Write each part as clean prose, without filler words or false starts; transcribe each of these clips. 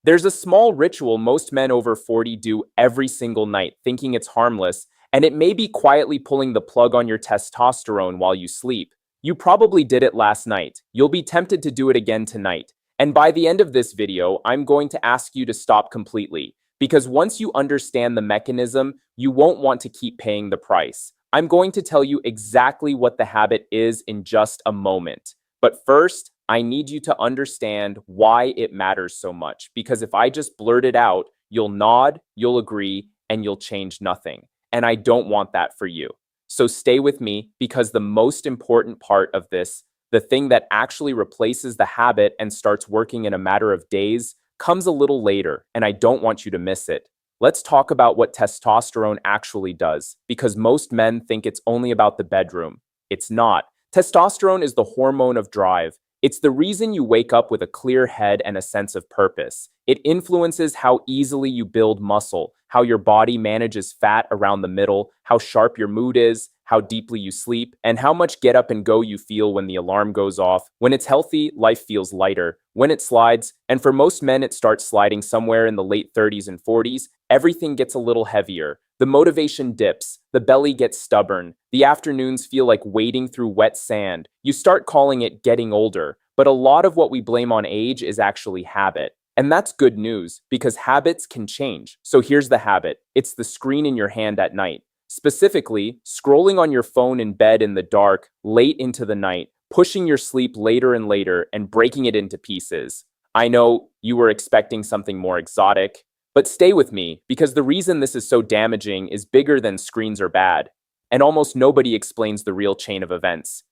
There's a small ritual most men over 40 do every single night, thinking it's harmless, and it may be quietly pulling the plug on your testosterone while you sleep. You probably did it last night. You'll be tempted to do it again tonight. And by the end of this video, I'm going to ask you to stop completely, because once you understand the mechanism, you won't want to keep paying the price. I'm going to tell you exactly what the habit is in just a moment. But first, I need you to understand why it matters so much. Because if I just blurt it out, you'll nod, you'll agree, and you'll change nothing. And I don't want that for you. So stay with me, because the most important part of this, the thing that actually replaces the habit and starts working in a matter of days, comes a little later, and I don't want you to miss it. Let's talk about what testosterone actually does, because most men think it's only about the bedroom. It's not. Testosterone is the hormone of drive. It's the reason you wake up with a clear head and a sense of purpose. It influences how easily you build muscle, how your body manages fat around the middle, how sharp your mood is, how deeply you sleep, and how much get up and go you feel when the alarm goes off. When it's healthy, life feels lighter. When it slides, and for most men it starts sliding somewhere in the late 30s and 40s, everything gets a little heavier. The motivation dips, the belly gets stubborn, the afternoons feel like wading through wet sand. You start calling it getting older, but a lot of what we blame on age is actually habit. And that's good news, because habits can change. So here's the habit. It's the screen in your hand at night. Specifically, scrolling on your phone in bed in the dark, late into the night, pushing your sleep later and later, and breaking it into pieces. I know you were expecting something more exotic, but stay with me, because the reason this is so damaging is bigger than screens are bad, and almost nobody explains the real chain of events.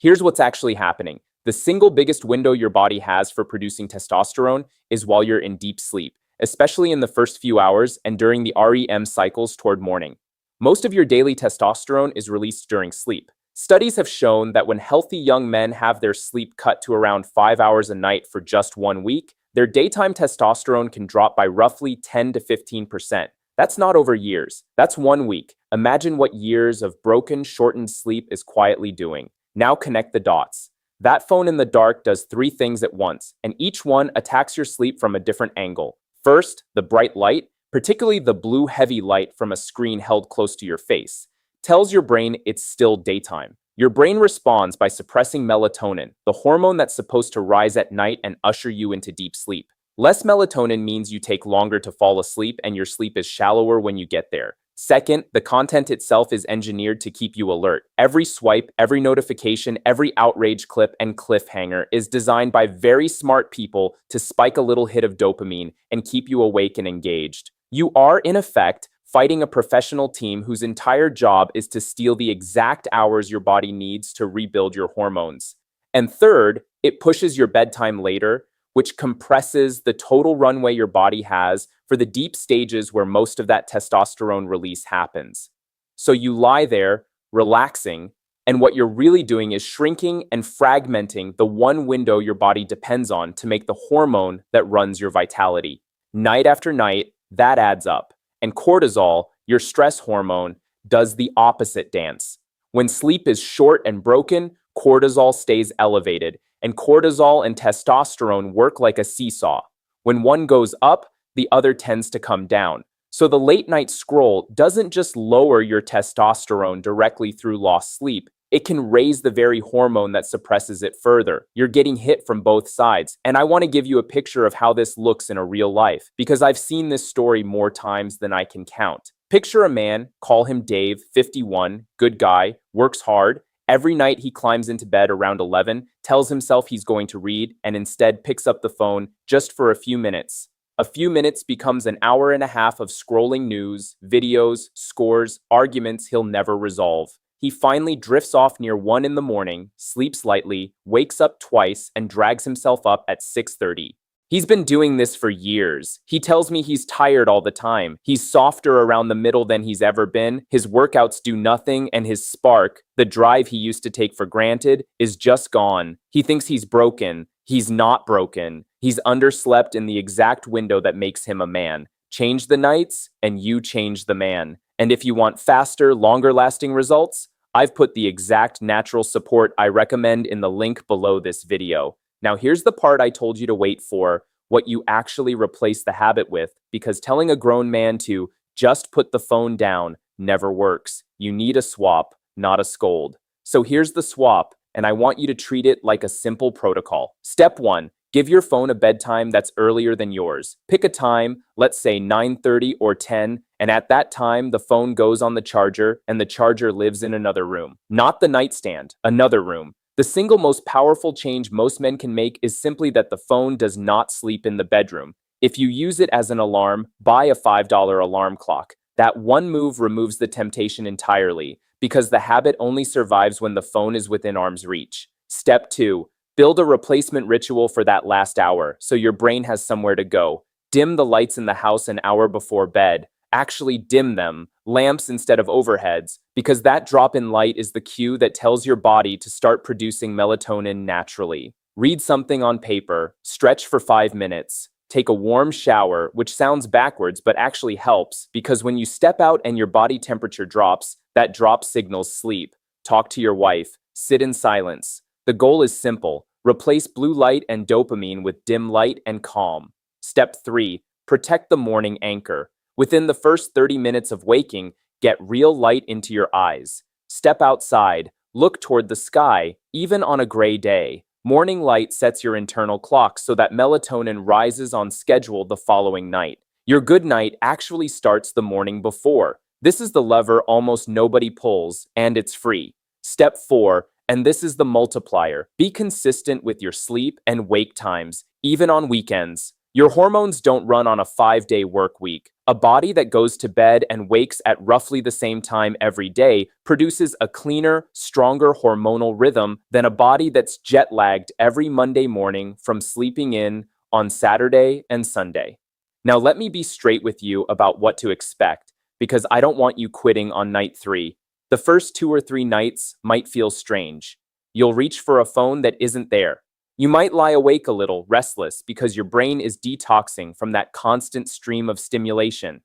Here's what's actually happening. The single biggest window your body has for producing testosterone is while you're in deep sleep, especially in the first few hours and during the REM cycles toward morning. Most of your daily testosterone is released during sleep. Studies have shown that when healthy young men have their sleep cut to around 5 hours a night for just 1 week, their daytime testosterone can drop by roughly 10 to 15%. That's not over years. That's 1 week. Imagine what years of broken, shortened sleep is quietly doing. Now connect the dots. That phone in the dark does 3 things at once, and each one attacks your sleep from a different angle. First, the bright light, particularly the blue heavy light from a screen held close to your face, tells your brain it's still daytime. Your brain responds by suppressing melatonin, the hormone that's supposed to rise at night and usher you into deep sleep. Less melatonin means you take longer to fall asleep and your sleep is shallower when you get there. Second, the content itself is engineered to keep you alert. Every swipe, every notification, every outrage clip and cliffhanger is designed by very smart people to spike a little hit of dopamine and keep you awake and engaged. You are, in effect, fighting a professional team whose entire job is to steal the exact hours your body needs to rebuild your hormones. And third, it pushes your bedtime later, which compresses the total runway your body has for the deep stages where most of that testosterone release happens. So you lie there, relaxing, and what you're really doing is shrinking and fragmenting the one window your body depends on to make the hormone that runs your vitality. Night after night, that adds up. And cortisol, your stress hormone, does the opposite dance. When sleep is short and broken, cortisol stays elevated, and cortisol and testosterone work like a seesaw. When one goes up, the other tends to come down. So the late night scroll doesn't just lower your testosterone directly through lost sleep, it can raise the very hormone that suppresses it further. You're getting hit from both sides. And I want to give you a picture of how this looks in a real life, because I've seen this story more times than I can count. Picture a man, call him Dave, 51, good guy, works hard. Every night he climbs into bed around 11, tells himself he's going to read, and instead picks up the phone just for a few minutes. A few minutes becomes an hour and a half of scrolling news, videos, scores, arguments he'll never resolve. He finally drifts off near 1 in the morning, sleeps lightly, wakes up twice, and drags himself up at 6:30. He's been doing this for years. He tells me he's tired all the time. He's softer around the middle than he's ever been. His workouts do nothing, and his spark, the drive he used to take for granted, is just gone. He thinks he's broken. He's not broken. He's underslept in the exact window that makes him a man. Change the nights, and you change the man. And if you want faster, longer-lasting results, I've put the exact natural support I recommend in the link below this video. Now here's the part I told you to wait for. what you actually replace the habit with, because telling a grown man to just put the phone down never works. You need a swap, not a scold. So here's the swap, and I want you to treat it like a simple protocol. Step 1. Give your phone a bedtime that's earlier than yours. Pick a time, let's say 9:30 or 10, and at that time, the phone goes on the charger, and the charger lives in another room. Not the nightstand, another room. The single most powerful change most men can make is simply that the phone does not sleep in the bedroom. If you use it as an alarm, buy a $5 alarm clock. That one move removes the temptation entirely, because the habit only survives when the phone is within arm's reach. Step 2. Build a replacement ritual for that last hour, so your brain has somewhere to go. Dim the lights in the house an hour before bed. Actually dim them, lamps instead of overheads, because that drop in light is the cue that tells your body to start producing melatonin naturally. Read something on paper, stretch for 5 minutes, take a warm shower, which sounds backwards but actually helps, because when you step out and your body temperature drops, that drop signals sleep. Talk to your wife, sit in silence. The goal is simple. Replace blue light and dopamine with dim light and calm. Step 3. Protect the morning anchor. Within the first 30 minutes of waking, get real light into your eyes. Step outside. Look toward the sky, even on a gray day. Morning light sets your internal clock so that melatonin rises on schedule the following night. Your good night actually starts the morning before. This is the lever almost nobody pulls, and it's free. Step 4. And this is the multiplier. Be consistent with your sleep and wake times, even on weekends. Your hormones don't run on a 5-day work week. A body that goes to bed and wakes at roughly the same time every day produces a cleaner, stronger hormonal rhythm than a body that's jet-lagged every Monday morning from sleeping in on Saturday and Sunday. Now let me be straight with you about what to expect, because I don't want you quitting on night 3. The first 2 or 3 nights might feel strange. You'll reach for a phone that isn't there. You might lie awake a little, restless, because your brain is detoxing from that constant stream of stimulation.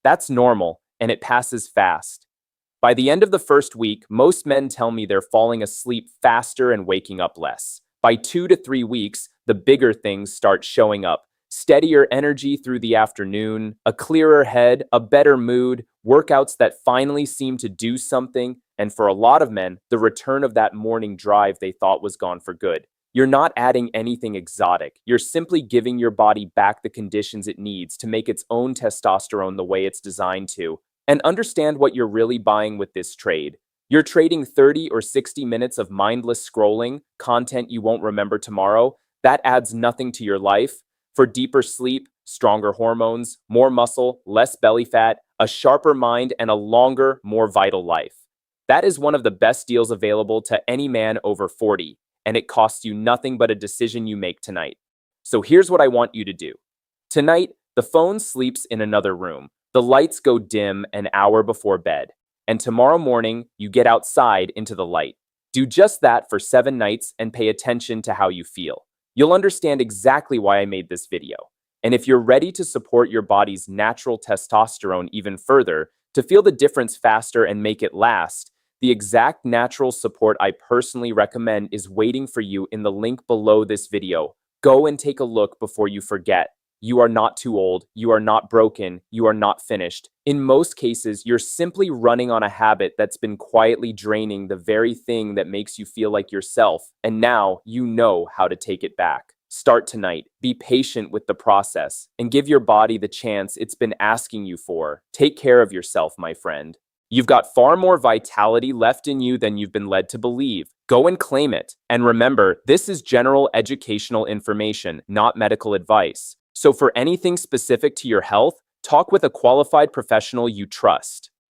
That's normal, and it passes fast. By the end of the first week, most men tell me they're falling asleep faster and waking up less. By 2 to 3 weeks, the bigger things start showing up. Steadier energy through the afternoon, a clearer head, a better mood, workouts that finally seem to do something, and for a lot of men, the return of that morning drive they thought was gone for good. You're not adding anything exotic. You're simply giving your body back the conditions it needs to make its own testosterone the way it's designed to. And understand what you're really buying with this trade. You're trading 30 or 60 minutes of mindless scrolling, content you won't remember tomorrow. That adds nothing to your life. For deeper sleep, stronger hormones, more muscle, less belly fat, a sharper mind, and a longer, more vital life. That is one of the best deals available to any man over 40, and it costs you nothing but a decision you make tonight. So here's what I want you to do. Tonight, the phone sleeps in another room. The lights go dim an hour before bed. And tomorrow morning, you get outside into the light. Do just that for 7 nights and pay attention to how you feel. You'll understand exactly why I made this video. And if you're ready to support your body's natural testosterone even further, to feel the difference faster and make it last, the exact natural support I personally recommend is waiting for you in the link below this video. Go and take a look before you forget. You are not too old, you are not broken, you are not finished. In most cases, you're simply running on a habit that's been quietly draining the very thing that makes you feel like yourself, and now you know how to take it back. Start tonight, be patient with the process, and give your body the chance it's been asking you for. Take care of yourself, my friend. You've got far more vitality left in you than you've been led to believe. Go and claim it. And remember, this is general educational information, not medical advice. So for anything specific to your health, talk with a qualified professional you trust.